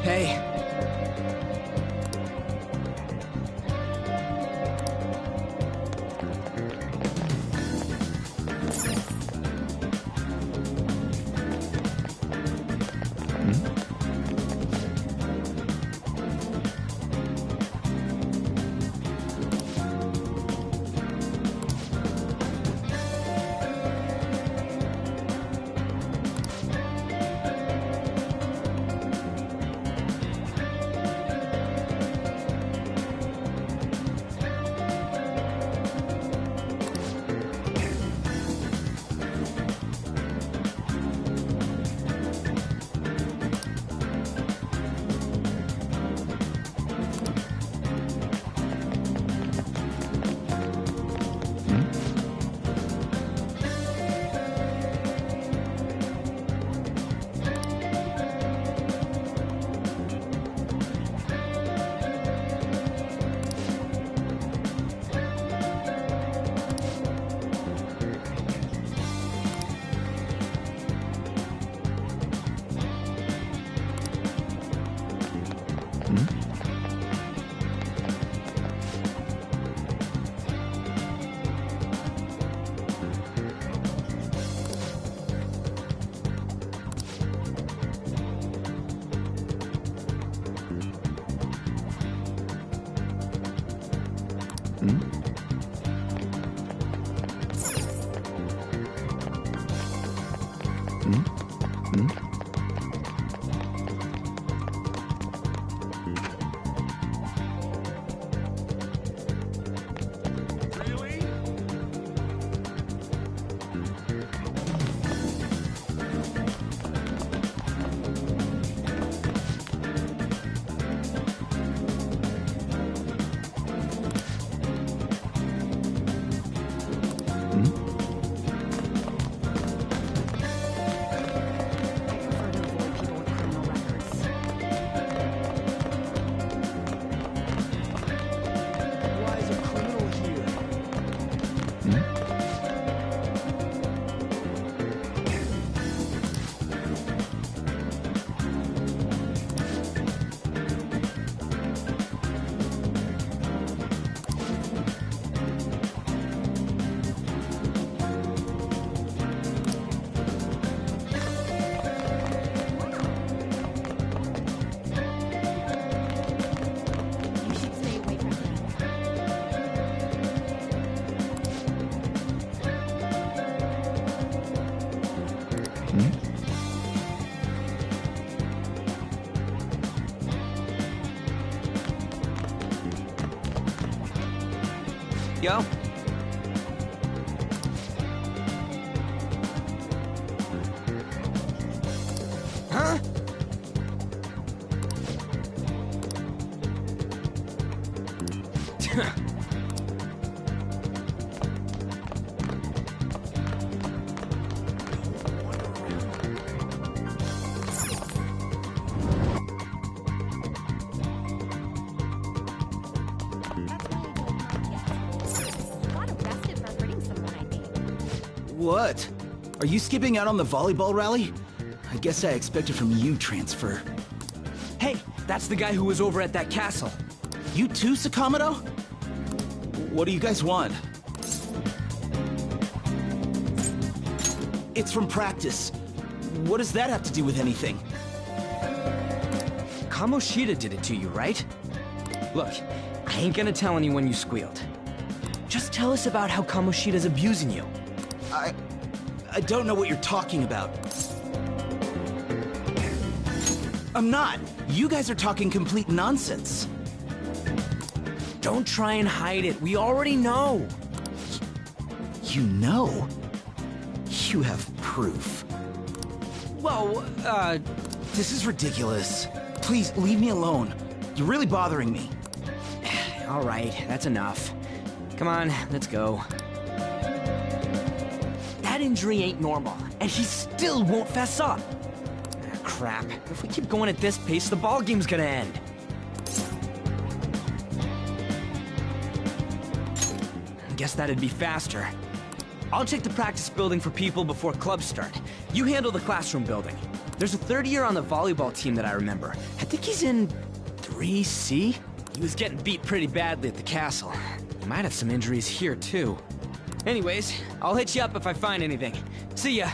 Hey. Go. Huh? What? Are you skipping out on the volleyball rally? I guess I expected from you transfer. Hey, that's the guy who was over at that castle. You too, Sakamoto? What do you guys want? It's from practice. What does that have to do with anything? Kamoshida did it to you, right? Look, I ain't gonna tell anyone you squealed. Just tell us about how Kamoshida's abusing you. I don't know what you're talking about. I'm not. You guys are talking complete nonsense. Don't try and hide it. We already know. You know? You have proof. Whoa, This is ridiculous. Please, leave me alone. You're really bothering me. all right, that's enough. Come on, let's go. That injury ain't normal, and he still won't fess up. Ah, crap. If we keep going at this pace, the ball game's gonna end. Guess that'd be faster. I'll check the practice building for people before clubs start. You handle the classroom building. There's a third year on the volleyball team that I remember. I think he's in 3C? He was getting beat pretty badly at the castle. He might have some injuries here, too. Anyways, I'll hit you up if I find anything. See ya!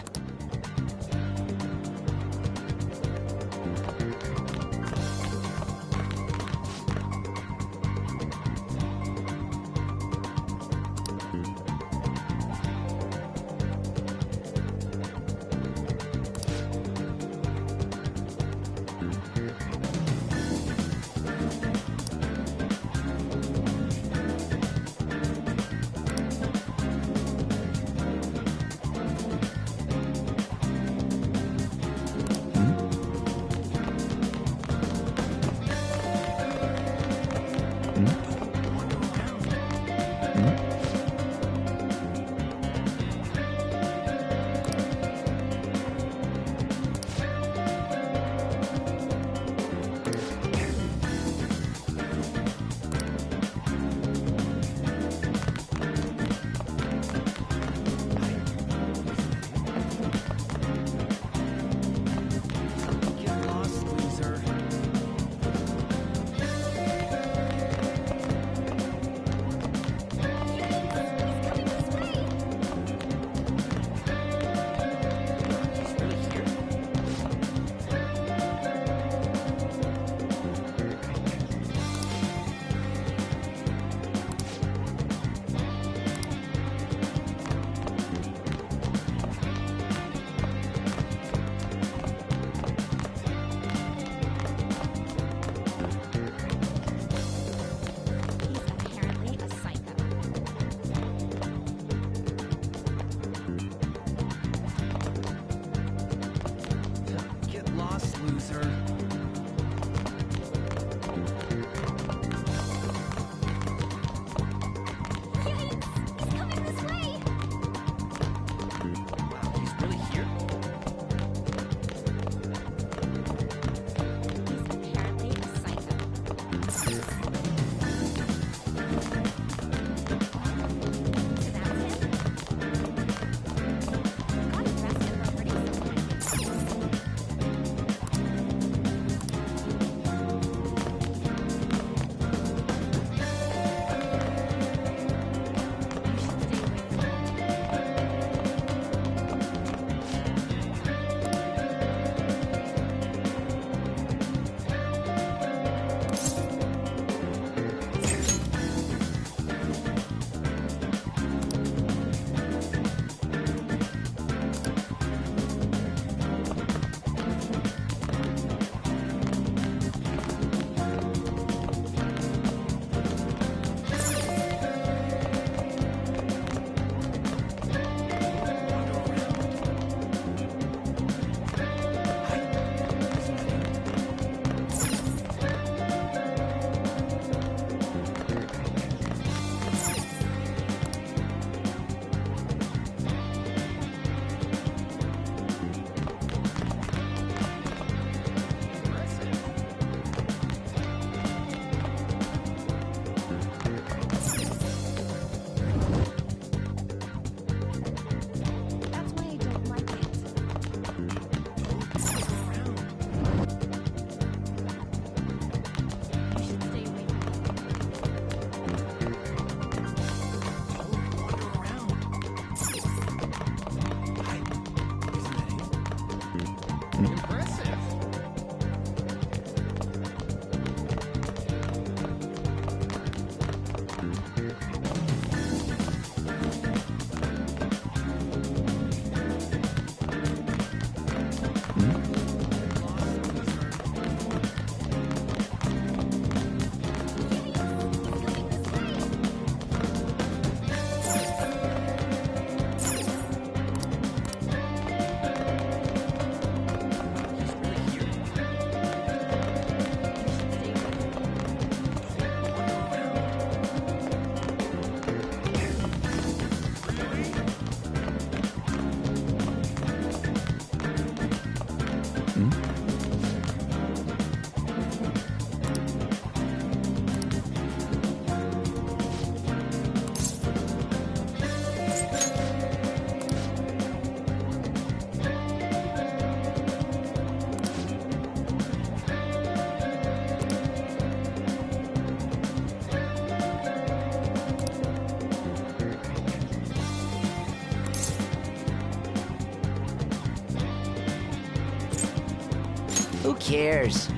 Who cares?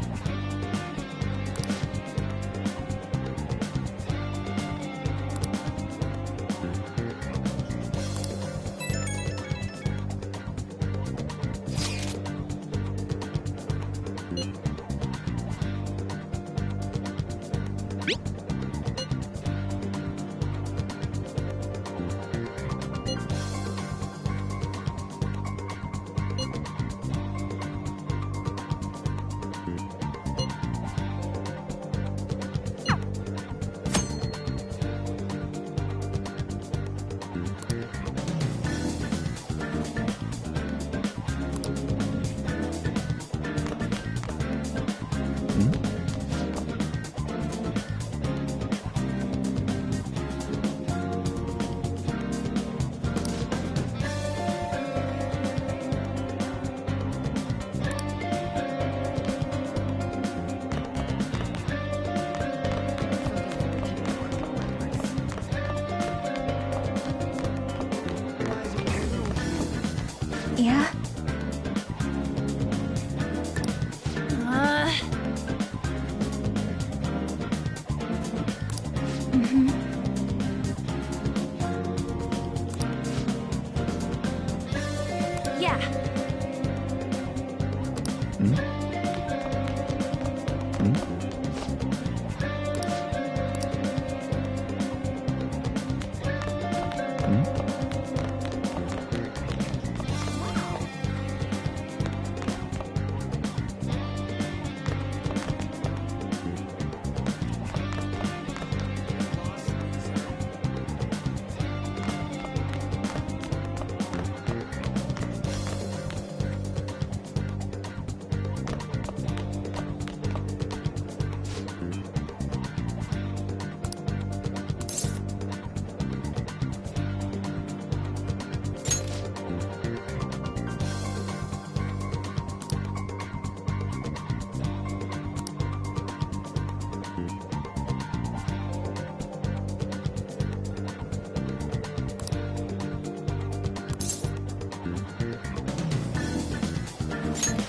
Yeah? Yeah.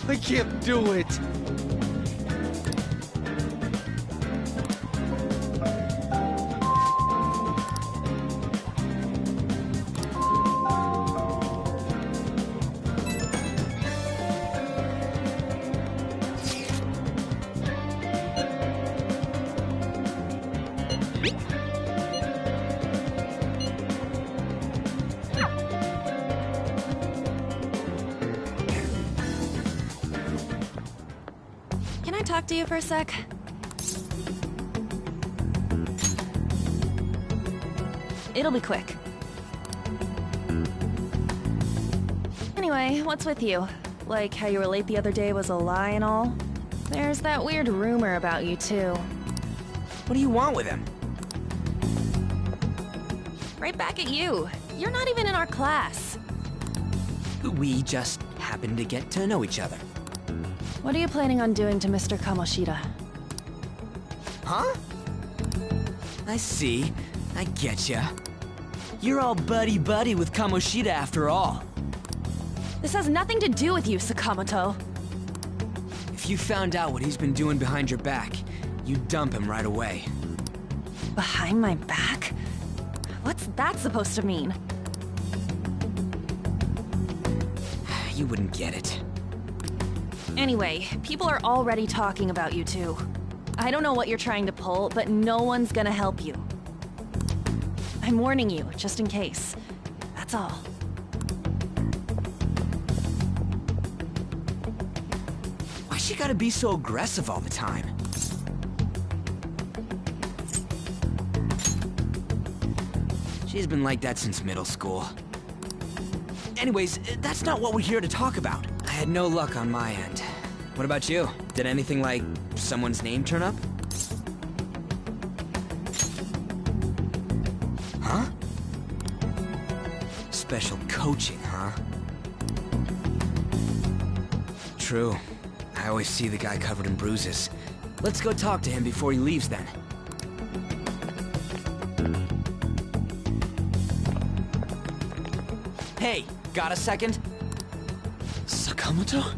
I can't do it! Can I talk to you for a sec? It'll be quick. Anyway, what's with you? Like how you were late the other day was a lie and all? There's that weird rumor about you too. What do you want with him? Right back at you. You're not even in our class. We just happened to get to know each other. What are you planning on doing to Mr. Kamoshida? Huh? I see. I getcha. You're all buddy-buddy with Kamoshida after all. This has nothing to do with you, Sakamoto. If you found out what he's been doing behind your back, you'd dump him right away. Behind my back? What's that supposed to mean? You wouldn't get it. Anyway, people are already talking about you two. I don't know what you're trying to pull, but no one's gonna help you. I'm warning you, just in case. That's all. Why she gotta be so aggressive all the time? She's been like that since middle school. Anyways, that's not what we're here to talk about. I had no luck on my end. What about you? Did anything like someone's name turn up? Huh? Special coaching, huh? True. I always see the guy covered in bruises. Let's go talk to him before he leaves then. Hey, got a second? Sakamoto?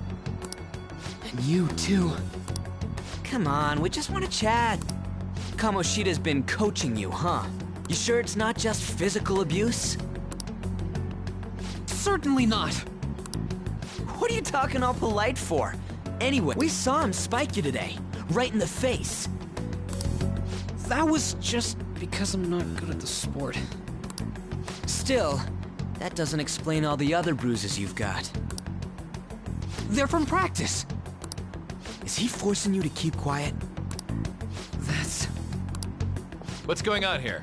And you, too. Come on, we just want to chat. Kamoshida's been coaching you, huh? You sure it's not just physical abuse? Certainly not. What are you talking all polite for? Anyway, we saw him spike you today, right in the face. That was just because I'm not good at the sport. Still, that doesn't explain all the other bruises you've got. They're from practice. Is he forcing you to keep quiet? That's... What's going on here?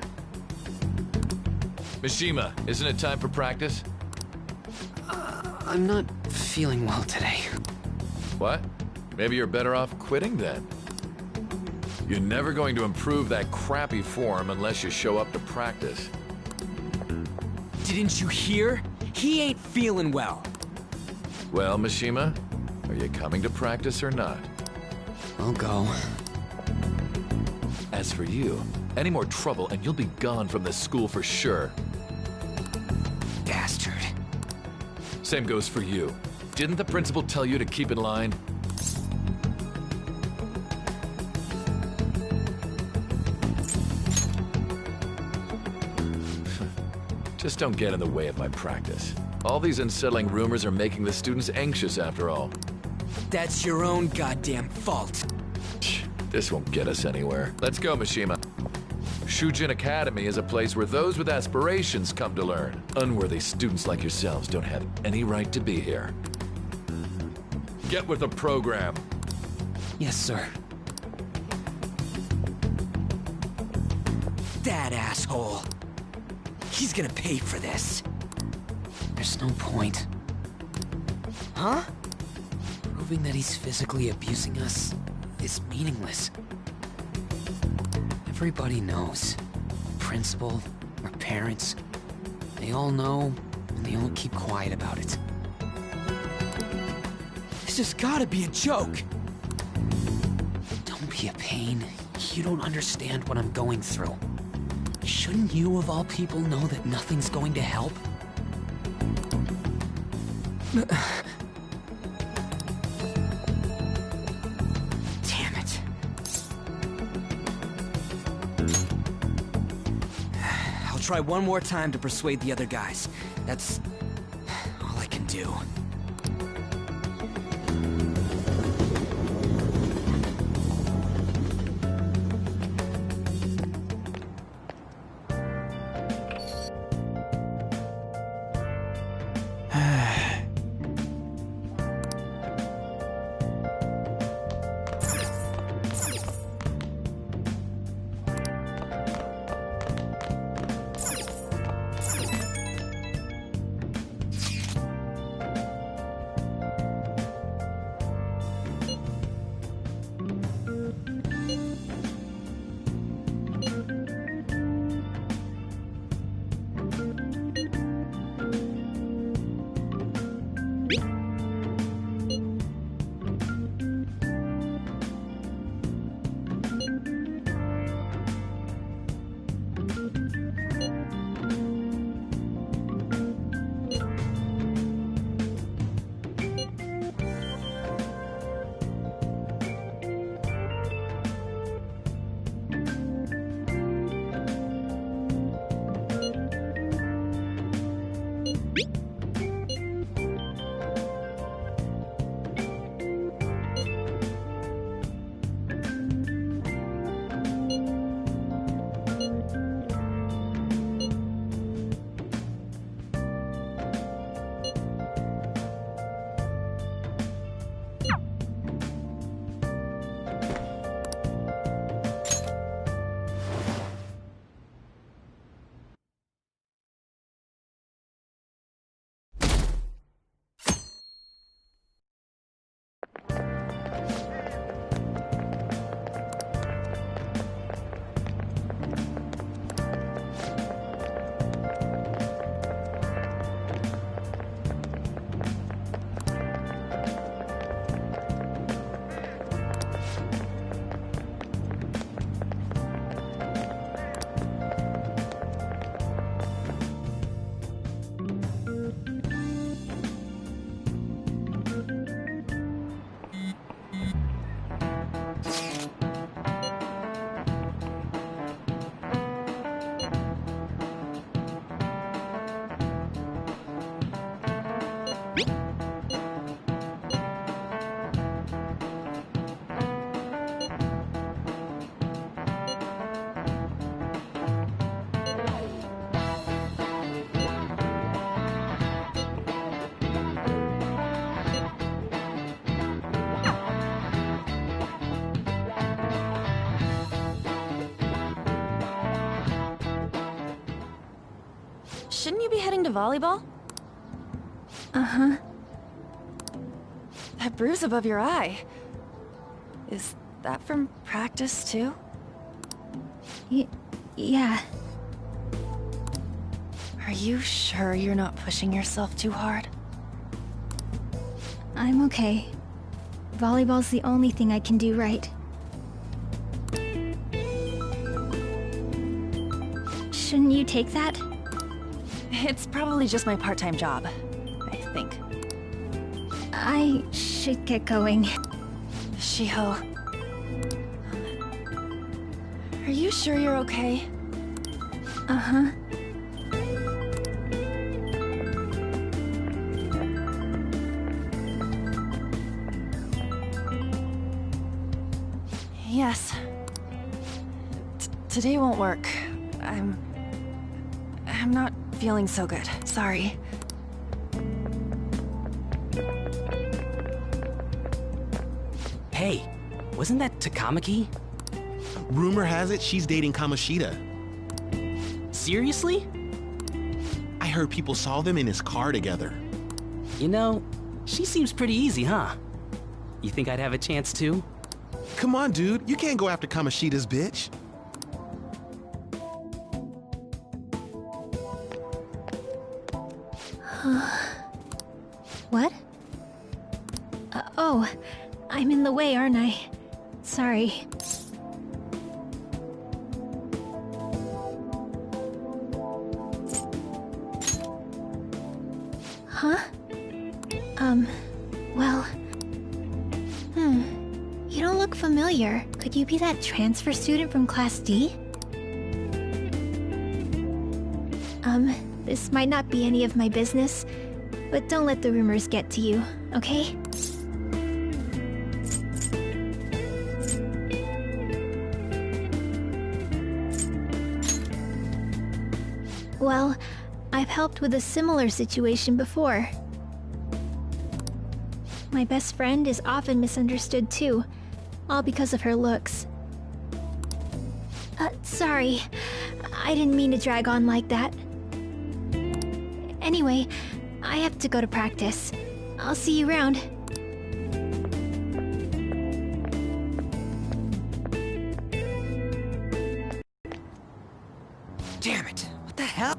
Mishima, isn't it time for practice? I'm not feeling well today. What? Maybe you're better off quitting then. You're never going to improve that crappy form unless you show up to practice. Didn't you hear? He ain't feeling well. Well, Mishima, are you coming to practice or not? I'll go. As for you, any more trouble and you'll be gone from this school for sure. Bastard. Same goes for you. Didn't the principal tell you to keep in line? Just don't get in the way of my practice. All these unsettling rumors are making the students anxious after all. That's your own goddamn fault. This won't get us anywhere. Let's go, Mishima. Shujin Academy is a place where those with aspirations come to learn. Unworthy students like yourselves don't have any right to be here. Get with the program. Yes, sir. That asshole. He's gonna pay for this. There's no point. Huh? Proving that he's physically abusing us is meaningless. Everybody knows. Principal, our parents, they all know, and they all keep quiet about it. This has gotta be a joke. Don't be a pain. You don't understand what I'm going through. Shouldn't you, of all people, know that nothing's going to help? Damn it. I'll try one more time to persuade the other guys. That's all I can do. shouldn't you be heading to volleyball? Uh-huh. That bruise above your eye. Is that from practice, too? Yeah. Are you sure you're not pushing yourself too hard? I'm okay. Volleyball's the only thing I can do right. Shouldn't you take that? It's probably just my part-time job, I think. I should get going. Shiho. Are you sure you're okay? Uh-huh. Yes. Today won't work. I'm not feeling so good. Sorry. Hey, wasn't that Takamaki? Rumor has it she's dating Kamoshida. Seriously? I heard people saw them in his car together. You know, she seems pretty easy, huh? You think I'd have a chance too? Come on, dude. You can't go after Kamoshida's bitch. What? Oh, I'm in the way, aren't I? Sorry. Huh? Well... You don't look familiar. Could you be that transfer student from Class D? This might not be any of my business, but don't let the rumors get to you, okay? Well, I've helped with a similar situation before. My best friend is often misunderstood too, all because of her looks. Sorry. I didn't mean to drag on like that. Anyway, I have to go to practice. I'll see you around. Damn it! What the hell?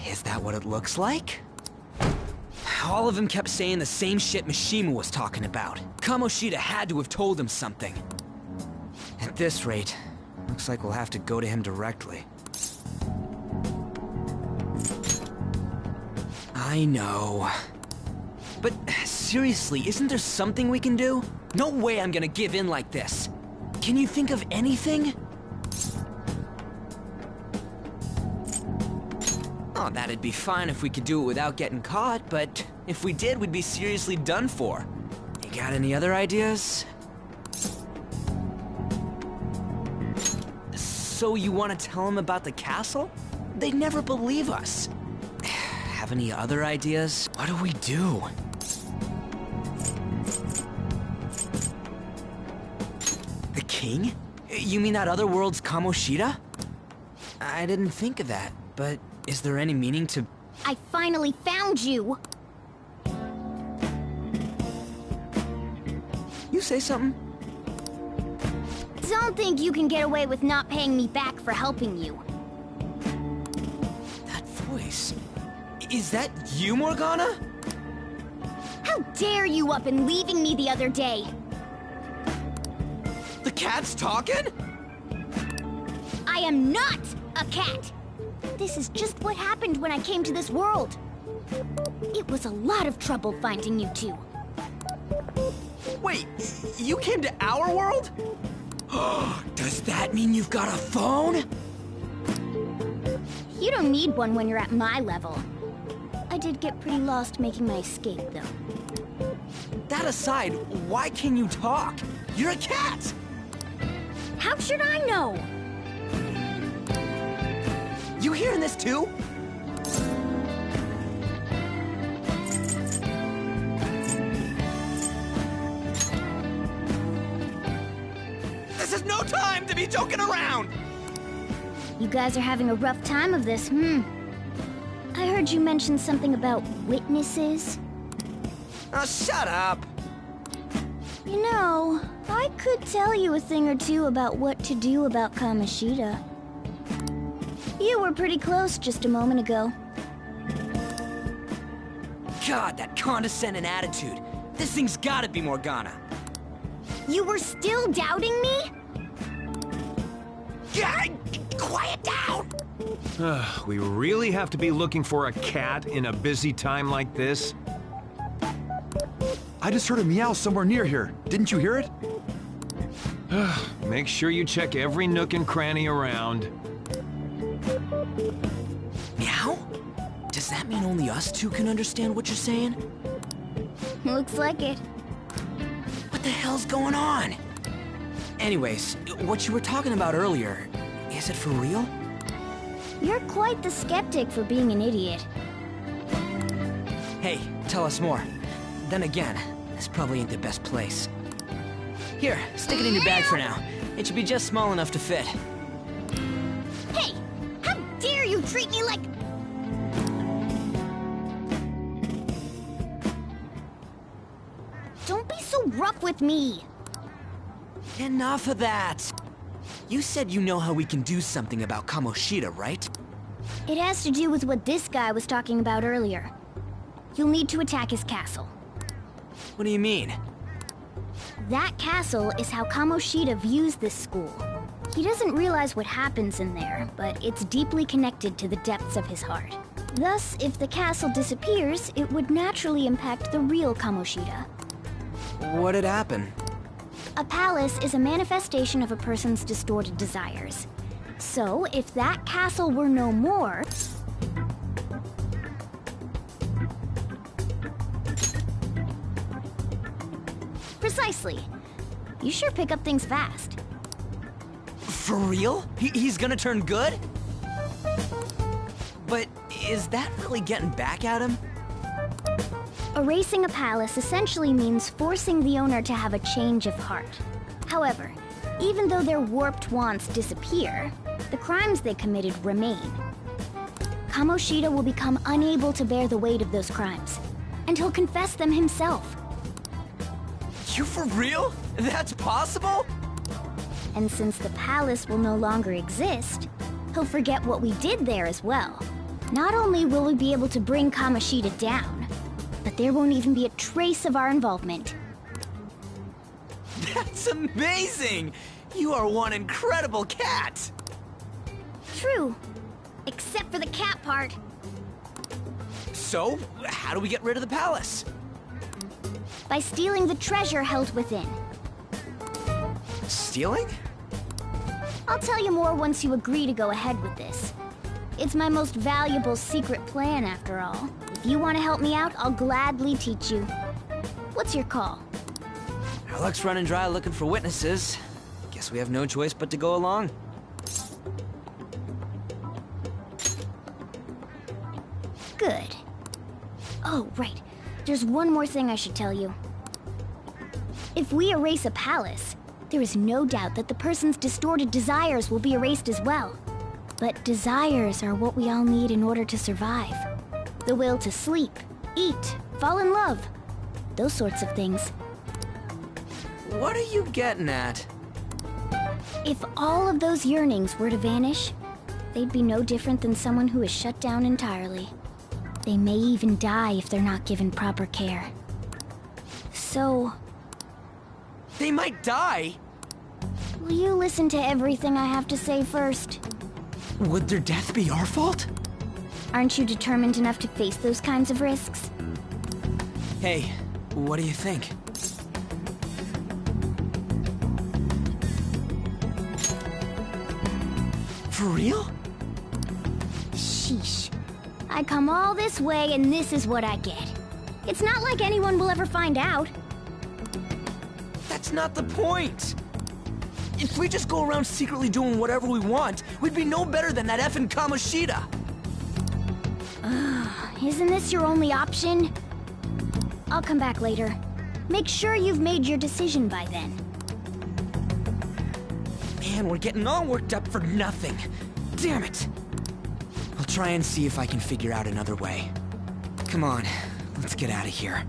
Is that what it looks like? All of them kept saying the same shit Mishima was talking about. Kamoshida had to have told him something. At this rate, looks like we'll have to go to him directly. I know. But seriously, isn't there something we can do? No way I'm gonna give in like this. Can you think of anything? Oh, that'd be fine if we could do it without getting caught, but if we did, we'd be seriously done for. You got any other ideas? So you want to tell him about the castle? They'd never believe us. Have any other ideas? What do we do? The king? You mean that other world's Kamoshida? I didn't think of that, but is there any meaning to... I finally found you! You say something? Don't think you can get away with not paying me back for helping you. That voice... Is that you, Morgana? How dare you up and leaving me the other day? The cat's talking? I am not a cat! This is just what happened when I came to this world. It was a lot of trouble finding you two. Wait, you came to our world? Does that mean you've got a phone? You don't need one when you're at my level. I did get pretty lost making my escape, though. That aside, why can you talk? You're a cat! How should I know? You hearing this too? This is no time to be you joking around? You guys are having a rough time of this, I heard you mention something about witnesses. Oh, shut up. You know, I could tell you a thing or two about what to do about Kamoshida. You were pretty close just a moment ago. God, that condescending attitude. This thing's gotta be Morgana. You were still doubting me? God, quiet down! We really have to be looking for a cat in a busy time like this? I just heard a meow somewhere near here. Didn't you hear it? Make sure you check every nook and cranny around. Meow? Does that mean only us two can understand what you're saying? Looks like it. What the hell's going on? Anyways, what you were talking about earlier, is it for real? You're quite the skeptic for being an idiot. Hey, tell us more. Then again, this probably ain't the best place. Here, stick it in your bag for now. It should be just small enough to fit. Hey! How dare you treat me like... Don't be so rough with me! Enough of that! You said you know how we can do something about Kamoshida, right? It has to do with what this guy was talking about earlier. You'll need to attack his castle. What do you mean? That castle is how Kamoshida views this school. He doesn't realize what happens in there, but it's deeply connected to the depths of his heart. Thus, if the castle disappears, it would naturally impact the real Kamoshida. What'd happen? A palace is a manifestation of a person's distorted desires. So, if that castle were no more... Precisely. You sure pick up things fast. For real? He's gonna turn good? But is that really getting back at him? Erasing a palace essentially means forcing the owner to have a change of heart. However, even though their warped wants disappear, the crimes they committed remain. Kamoshida will become unable to bear the weight of those crimes, and he'll confess them himself. You for real? That's possible? And since the palace will no longer exist, he'll forget what we did there as well. Not only will we be able to bring Kamoshida down, but there won't even be a trace of our involvement. That's amazing! You are one incredible cat! True. Except for the cat part. So, how do we get rid of the palace? By stealing the treasure held within. Stealing? I'll tell you more once you agree to go ahead with this. It's my most valuable secret plan, after all. If you want to help me out, I'll gladly teach you. What's your call? Our luck's running dry looking for witnesses. Guess we have no choice but to go along. Good. Oh, right. There's one more thing I should tell you. If we erase a palace, there is no doubt that the person's distorted desires will be erased as well. But desires are what we all need in order to survive. The will to sleep, eat, fall in love. Those sorts of things. What are you getting at? If all of those yearnings were to vanish, they'd be no different than someone who is shut down entirely. They may even die if they're not given proper care. So... They might die? will you listen to everything I have to say first? Would their death be our fault? Aren't you determined enough to face those kinds of risks? Hey, what do you think? For real? Sheesh. I come all this way and this is what I get. It's not like anyone will ever find out. That's not the point! If we just go around secretly doing whatever we want, we'd be no better than that effing Kamoshida! Isn't this your only option? I'll come back later. Make sure you've made your decision by then. Man, we're getting all worked up for nothing. Damn it! I'll try and see if I can figure out another way. Come on, let's get out of here.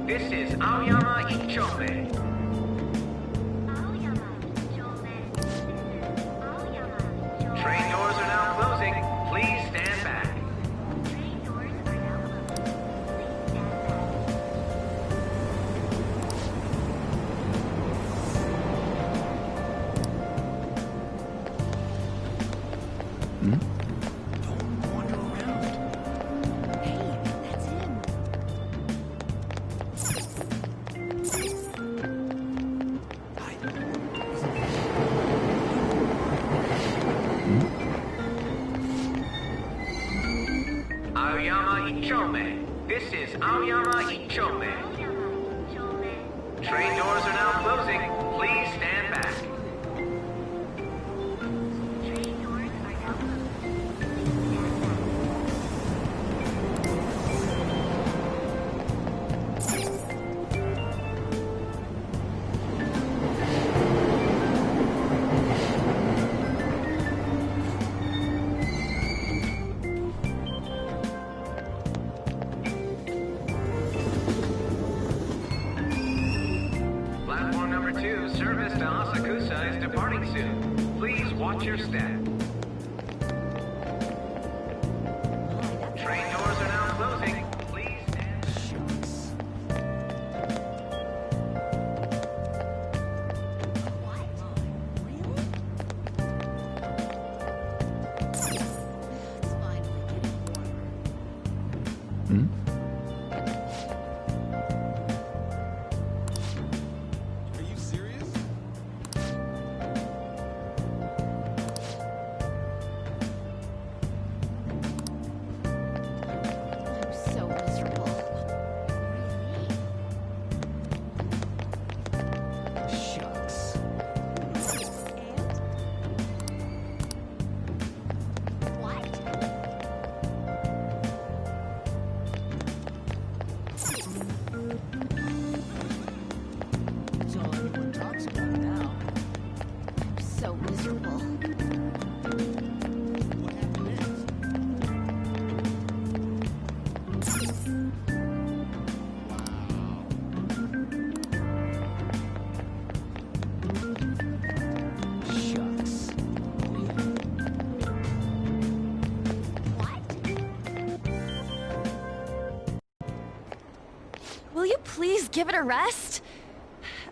This is Aoyama Ichome. Train doors are now closing. Please stand back. Aoyama Ichome. This is Aoyama Ichome. Train doors are now closing. Please stand back. Platform number 2, service to Asakusa is departing soon. Please watch your step. Train doors are now closing. Please stand. Are you serious? so miserable. Shucks. Will you please give it a rest?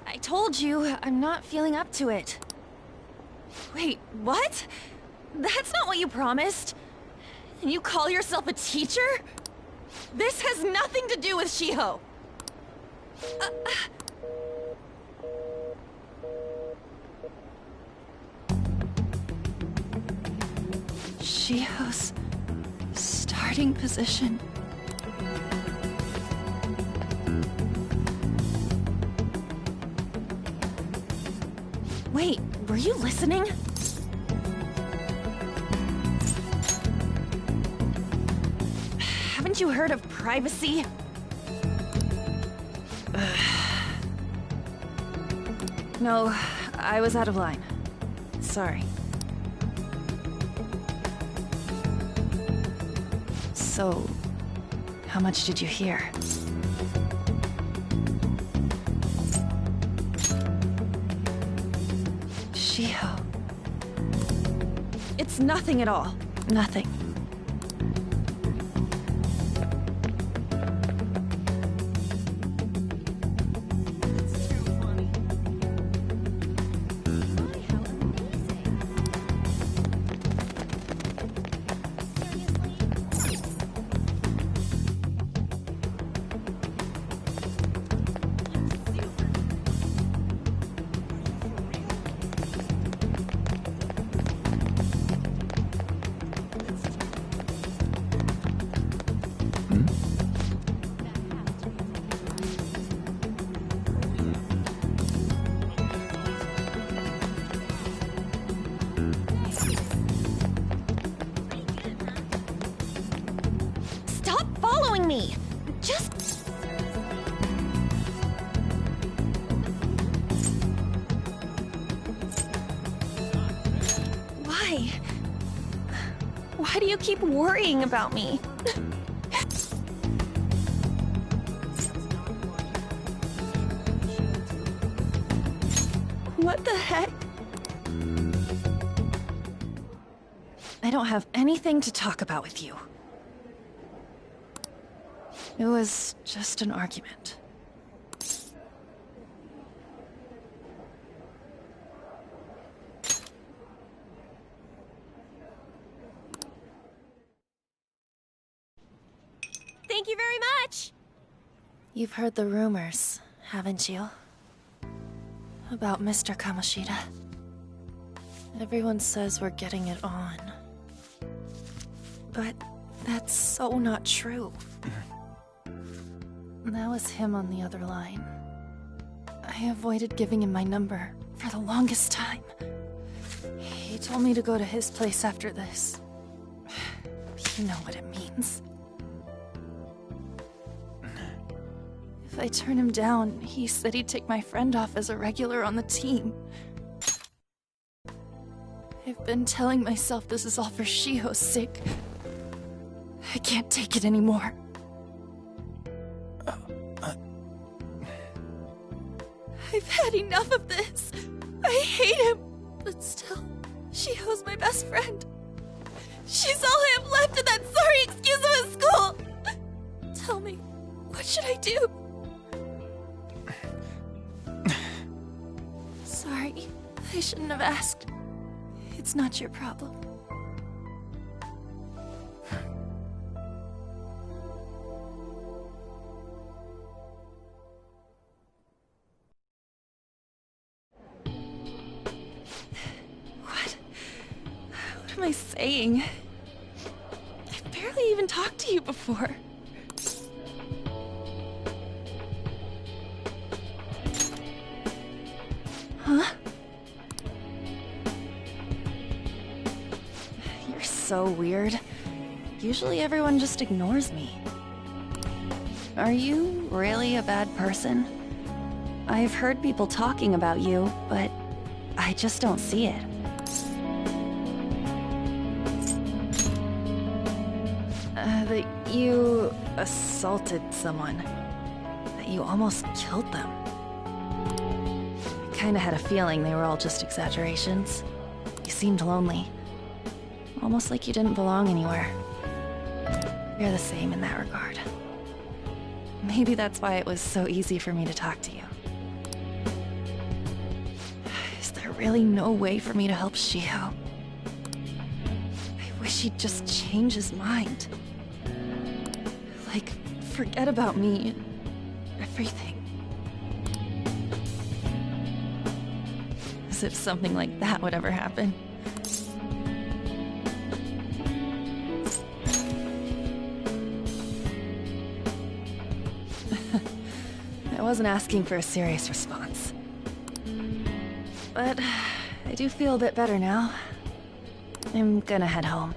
I told you, I'm not feeling up to it. Wait, what? That's not what you promised. And you call yourself a teacher? This has nothing to do with Shiho. Shiho's starting position. Wait, were you listening? Haven't you heard of privacy? No, I was out of line. Sorry. So, how much did you hear? Shiho. It's nothing at all. Nothing. Me. Just... Why? Why do you keep worrying about me? What the heck? I don't have anything to talk about with you. It was just an argument. Thank you very much! You've heard the rumors, haven't you? About Mr. Kamoshida. Everyone says we're getting it on. But that's so not true. That was him on the other line. I avoided giving him my number for the longest time. He told me to go to his place after this. You know what it means. If I turn him down, he said he'd take my friend off as a regular on the team. I've been telling myself this is all for Shiho's sake. I can't take it anymore. I've had enough of this. I hate him. But still, Shiho's my best friend. She's all I have left in that sorry excuse of a school. Tell me, what should I do? Sorry, I shouldn't have asked. It's not your problem. What am I saying? I've barely even talked to you before. Huh? You're so weird. Usually everyone just ignores me. Are you really a bad person? I've heard people talking about you, but I just don't see it. That you assaulted someone. That you almost killed them. I kinda had a feeling they were all just exaggerations. You seemed lonely. Almost like you didn't belong anywhere. You're the same in that regard. Maybe that's why it was so easy for me to talk to you. Is there really no way for me to help Shiho? I wish he'd just change his mind. Like, forget about me. Everything. As if something like that would ever happen. I wasn't asking for a serious response. But I do feel a bit better now. I'm gonna head home.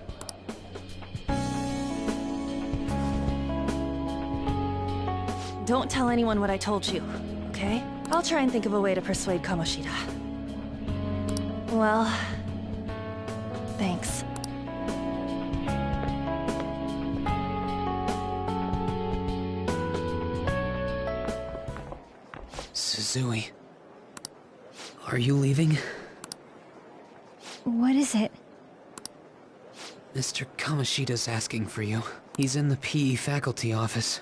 Don't tell anyone what I told you, okay? I'll try and think of a way to persuade Kamoshida. Well, thanks. Suzui. Are you leaving? What is it? Mr. Kamoshida's asking for you. He's in the PE faculty office.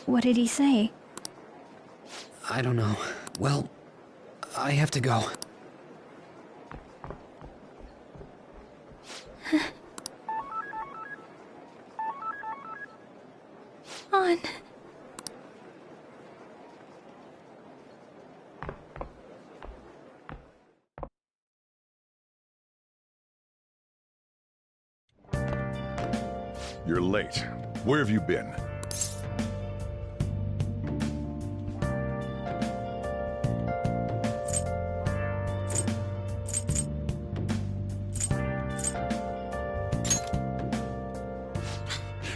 What did he say? I don't know. Well, I have to go. On. You're late. Where have you been?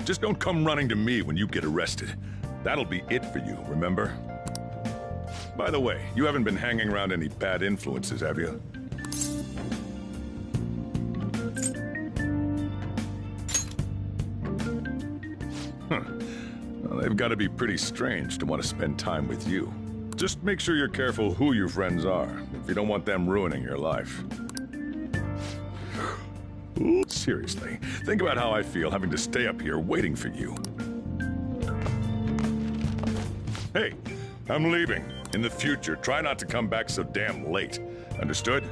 Just don't come running to me when you get arrested. That'll be it for you, remember? By the way, you haven't been hanging around any bad influences, have you? Well, they've got to be pretty strange to want to spend time with you. Just make sure you're careful who your friends are, if you don't want them ruining your life. Seriously, think about how I feel having to stay up here waiting for you. Hey, I'm leaving. In the future, try not to come back so damn late. Understood?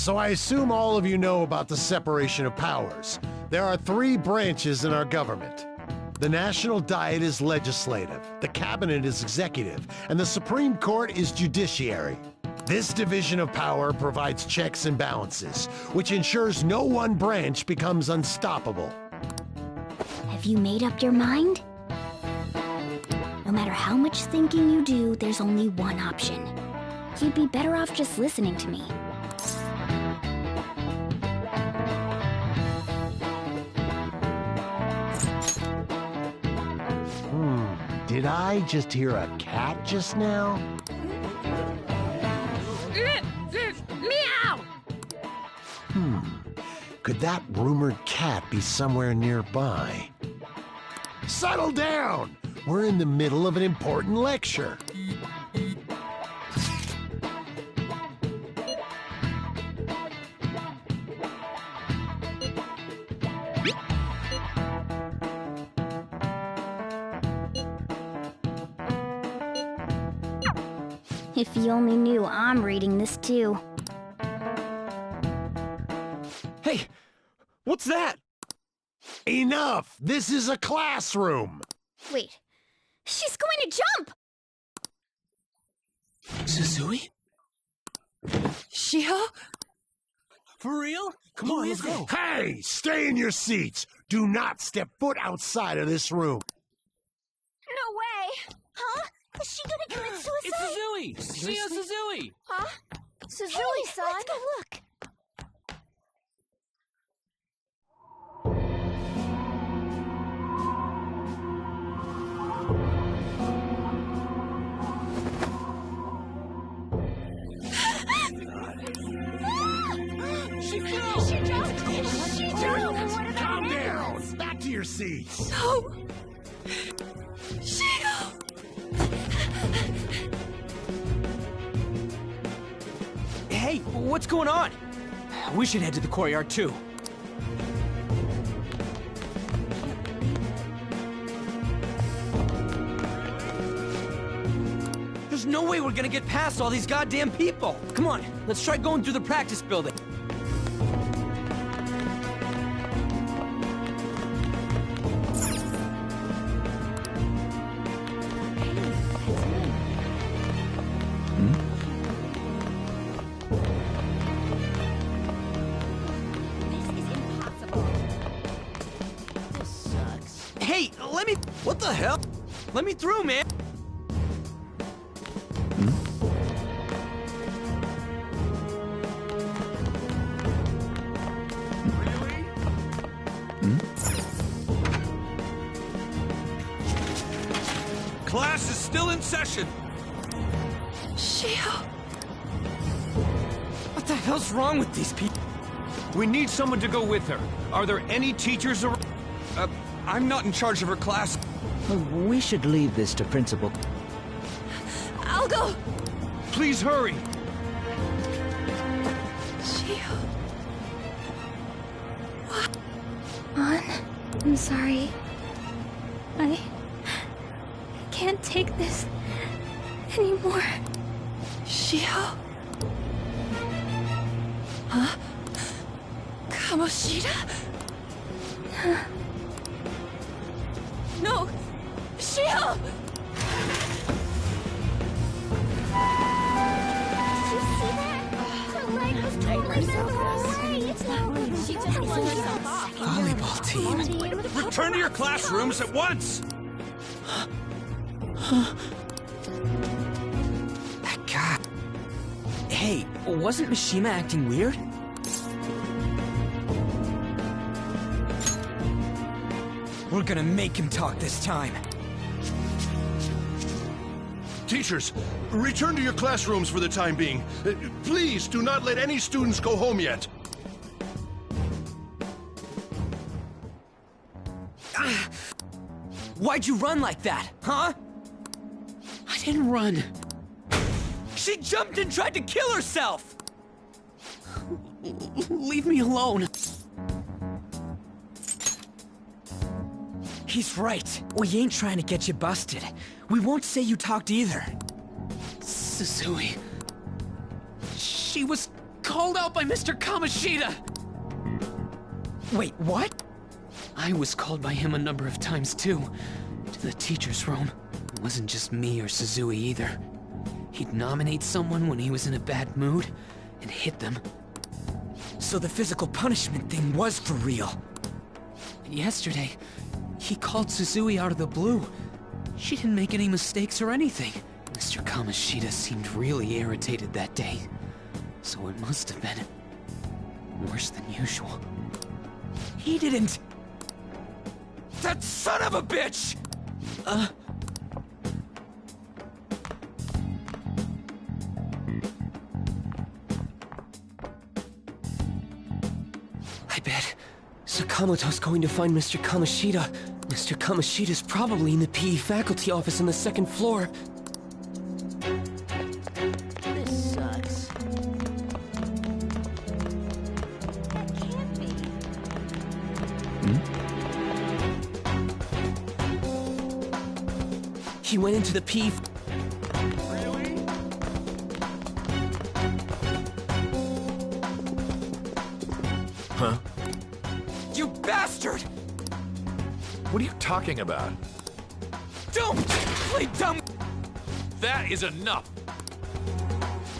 So I assume all of you know about the separation of powers. There are 3 branches in our government. The National Diet is legislative, the Cabinet is executive, and the Supreme Court is judiciary. This division of power provides checks and balances, which ensures no one branch becomes unstoppable. Have you made up your mind? No matter how much thinking you do, there's only one option. You'd be better off just listening to me. Did I just hear a cat just now? Meow! Could that rumored cat be somewhere nearby? Settle down! We're in the middle of an important lecture. If you only knew I'm reading this too. Hey, what's that? Enough! This is a classroom! Wait, she's going to jump! Suzui? Shiho? For real? Come on, let's go. Hey! Stay in your seats! Do not step foot outside of this room. No way! Huh? Is she gonna commit suicide? It's Suzui! Shio Suzui! Huh? Suzui-san? Let's go look. She jumped! Calm down! Back to your seats! No! Shiho! Hey, what's going on? We should head to the courtyard too. There's no way we're gonna get past all these goddamn people. Come on, let's try going through the practice building. Hey, let me... What the hell? Let me through, man! Class is still in session. Shiho! What the hell's wrong with these people? We need someone to go with her. Are there any teachers around? I'm not in charge of her class. We should leave this to Principal. I'll go! Please hurry. Shiho... On. I'm sorry. I can't take this anymore. Shiho? Huh? Kamoshida? No! Shiho! Did you see that? Her leg was totally bent the wrong way. It's not like she just blew herself off. Volleyball team. Return to your classrooms at once. That guy... Hey, wasn't Mishima acting weird? We're gonna make him talk this time. Teachers, return to your classrooms for the time being. Please do not let any students go home yet. Why'd you run like that, huh? I didn't run. She jumped and tried to kill herself! Leave me alone. He's right. We ain't trying to get you busted. We won't say you talked either. Suzui. She was called out by Mr. Kamoshida. Wait, what? I was called by him a number of times too. To the teacher's room. It wasn't just me or Suzui either. He'd nominate someone when he was in a bad mood and hit them. So the physical punishment thing was for real. Yesterday, he called Suzui out of the blue. She didn't make any mistakes or anything. Mr. Kamoshida seemed really irritated that day. So it must have been worse than usual. He didn't... That son of a bitch! bet. Sakamoto's going to find Mr. Kamoshida. Mr. Kamoshida's probably in the PE faculty office on the second floor. This sucks. He went into the PE. Huh? You bastard! What are you talking about? Don't play dumb! That is enough!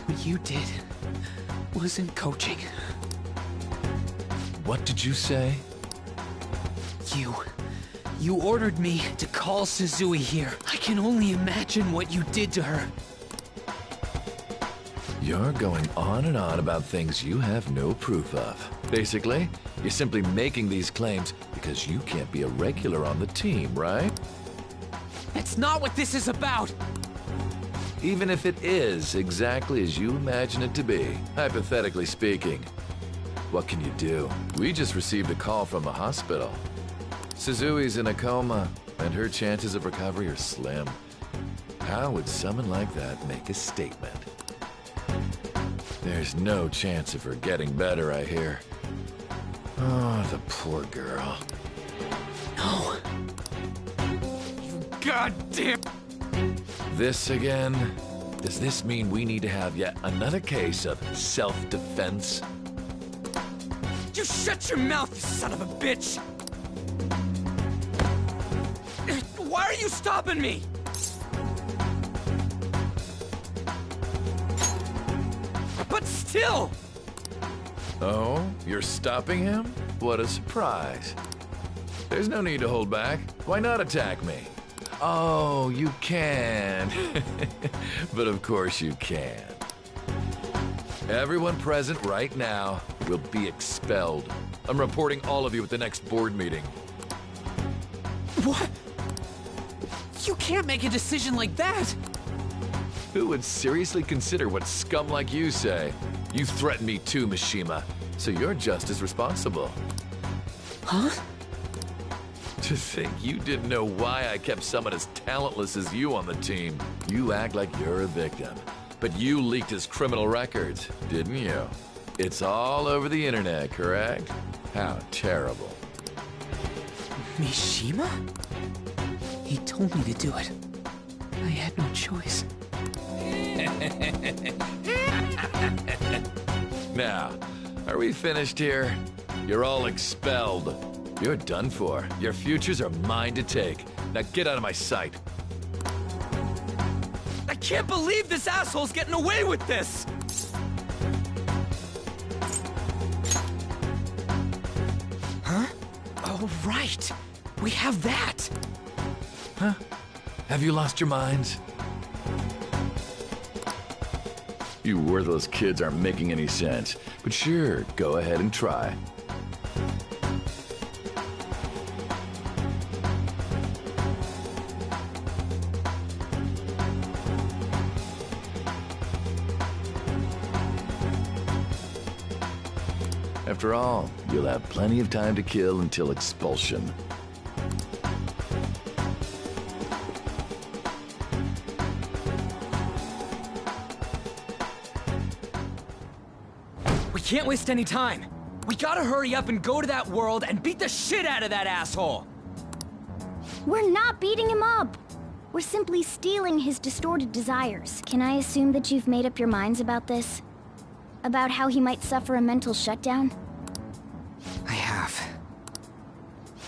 What you did wasn't coaching. What did you say? You ordered me to call Suzui here. I can only imagine what you did to her. You're going on and on about things you have no proof of. Basically, you're simply making these claims because you can't be a regular on the team, right? That's not what this is about! Even if it is exactly as you imagine it to be, hypothetically speaking, what can you do? We just received a call from the hospital. Suzui's in a coma, and her chances of recovery are slim. How would someone like that make a statement? There's no chance of her getting better, I hear. Oh, the poor girl. No. You goddamn... This again? Does this mean we need to have yet another case of self-defense? You shut your mouth, you son of a bitch! Why are you stopping me? But still! Oh, you're stopping him? What a surprise. There's no need to hold back. Why not attack me? Oh, you can. But of course you can. Everyone present right now will be expelled. I'm reporting all of you at the next board meeting. What? You can't make a decision like that! Who would seriously consider what scum like you say? You threatened me too, Mishima, so you're just as responsible. Huh? To think you didn't know why I kept someone as talentless as you on the team. You act like you're a victim, but you leaked his criminal records, didn't you? It's all over the internet, correct? How terrible. Mishima? He told me to do it. I had no choice. Now, are we finished here? You're all expelled. You're done for. Your futures are mine to take. Now get out of my sight. I can't believe this asshole's getting away with this! Huh? Oh, right. We have that. Huh? Have you lost your minds? You worthless kids aren't making any sense. But sure, go ahead and try. After all, you'll have plenty of time to kill until expulsion. We can't waste any time. We gotta hurry up and go to that world and beat the shit out of that asshole! We're not beating him up! We're simply stealing his distorted desires. Can I assume that you've made up your minds about this? About how he might suffer a mental shutdown? I have.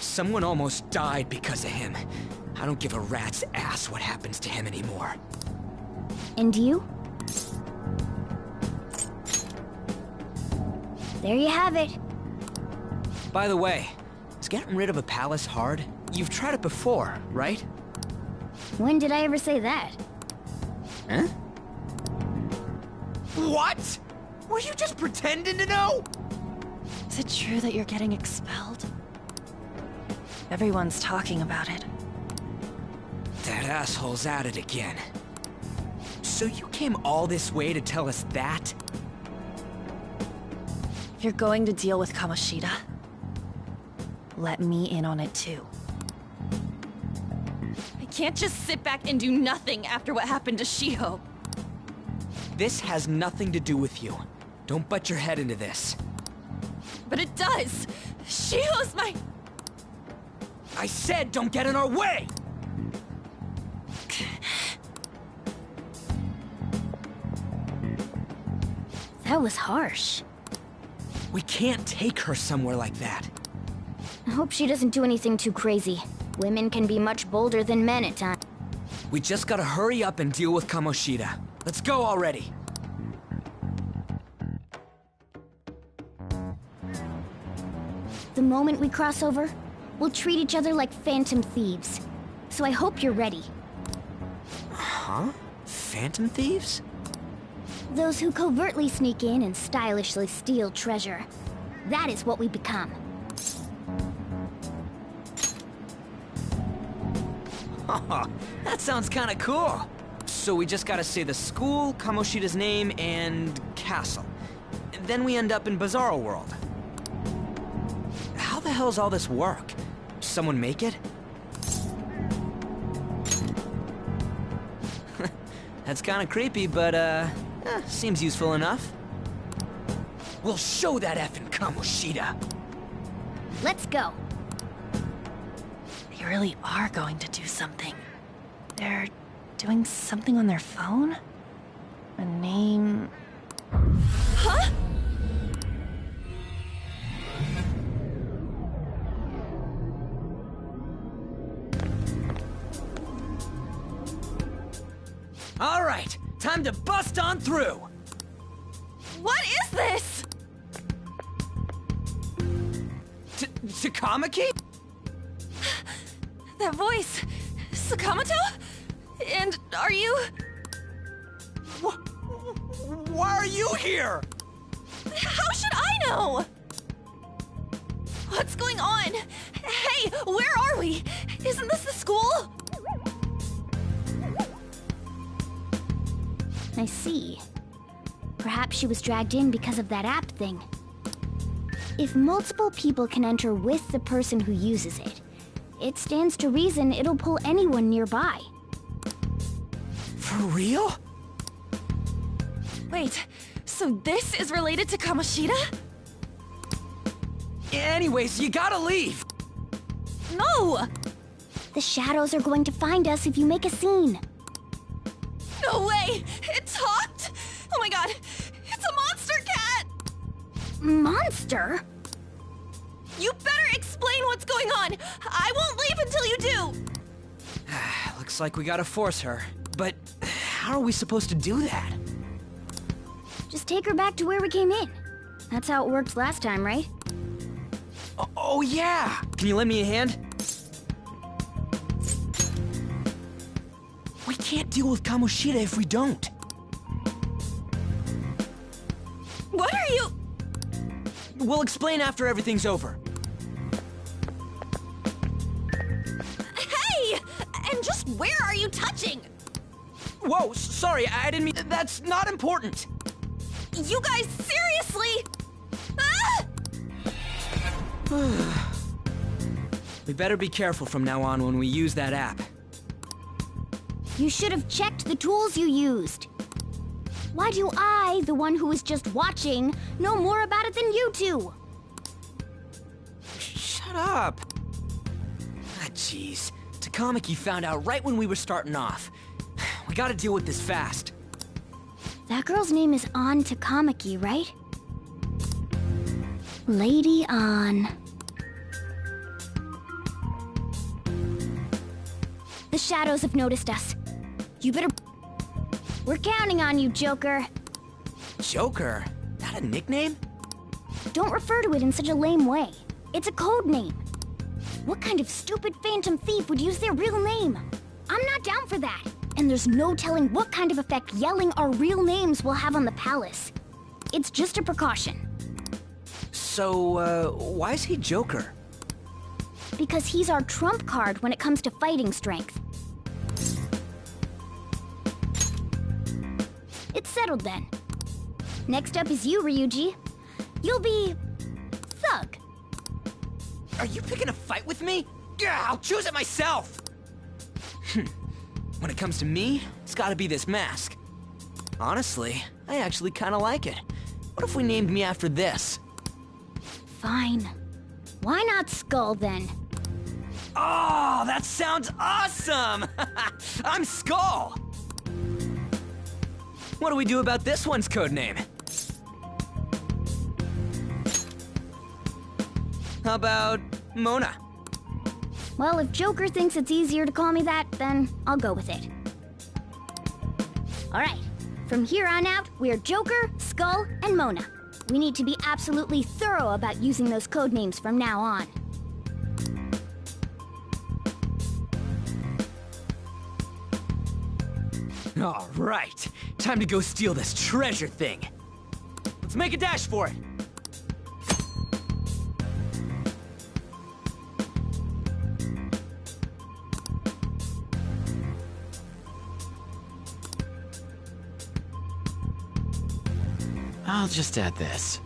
Someone almost died because of him. I don't give a rat's ass what happens to him anymore. And you? There you have it. By the way, is getting rid of a palace hard? You've tried it before, right? When did I ever say that? Huh? What? Were you just pretending to know? Is it true that you're getting expelled? Everyone's talking about it. That asshole's at it again. So you came all this way to tell us that? You're going to deal with Kamoshida? let me in on it too. I can't just sit back and do nothing after what happened to Shiho. This has nothing to do with you. Don't butt your head into this. But it does! Shiho's my... I said don't get in our way! That was harsh. We can't take her somewhere like that. I hope she doesn't do anything too crazy. Women can be much bolder than men at times. We just gotta hurry up and deal with Kamoshida. Let's go already. The moment we cross over, we'll treat each other like phantom thieves. So I hope you're ready. Huh? Phantom thieves? Those who covertly sneak in and stylishly steal treasure. That is what we become. That sounds kinda cool. So we just gotta say the school, Kamoshida's name, and castle. Then we end up in Bizarro World. How the hell's all this work? Someone make it? That's kinda creepy, but seems useful enough. We'll show that effing Kamoshida. Let's go. They really are going to do something. They're doing something on their phone? A name... Huh? All right, time to bust on through. What is this? Takamaki? That voice... Sakamoto? And are you... Why are you here? How should I know? What's going on? Hey, where are we? Isn't this the school? I see. Perhaps she was dragged in because of that app thing. If multiple people can enter with the person who uses it, it stands to reason it'll pull anyone nearby. For real? Wait, so this is related to Kamoshida? Anyways, you gotta leave! No! The shadows are going to find us if you make a scene. No way! It talked? Oh my god, it's a monster cat! Monster? You better explain what's going on! I won't leave until you do! Looks like we gotta force her. But how are we supposed to do that? Just take her back to where we came in. That's how it worked last time, right? Oh yeah! Can you lend me a hand? We can't deal with Kamoshida if we don't. What are you... We'll explain after everything's over. Hey! And just where are you touching? Whoa, sorry, I didn't mean... That's not important! You guys, seriously? Ah! We better be careful from now on when we use that app. You should have checked the tools you used. Why do I, the one who was just watching, know more about it than you two? Shut up! Ah, jeez. Takamaki found out right when we were starting off. We gotta deal with this fast. That girl's name is An Takamaki, right? Lady An. The shadows have noticed us. You better... We're counting on you, Joker. Joker? That a nickname? Don't refer to it in such a lame way. It's a code name. What kind of stupid phantom thief would use their real name? I'm not down for that. And there's no telling what kind of effect yelling our real names will have on the palace. It's just a precaution. So, why is he Joker? Because he's our trump card when it comes to fighting strength. It's settled then. Next up is you, Ryuji. You'll be... Thug. Are you picking a fight with me? Yeah, I'll choose it myself! When it comes to me, it's gotta be this mask. Honestly, I actually kinda like it. What if we named me after this? Fine. Why not Skull, then? Oh, that sounds awesome! I'm Skull! What do we do about this one's codename? How about Mona? Well, if Joker thinks it's easier to call me that, then I'll go with it. Alright, from here on out, we're Joker, Skull, and Mona. We need to be absolutely thorough about using those codenames from now on. All right, time to go steal this treasure thing. Let's make a dash for it. I'll just add this.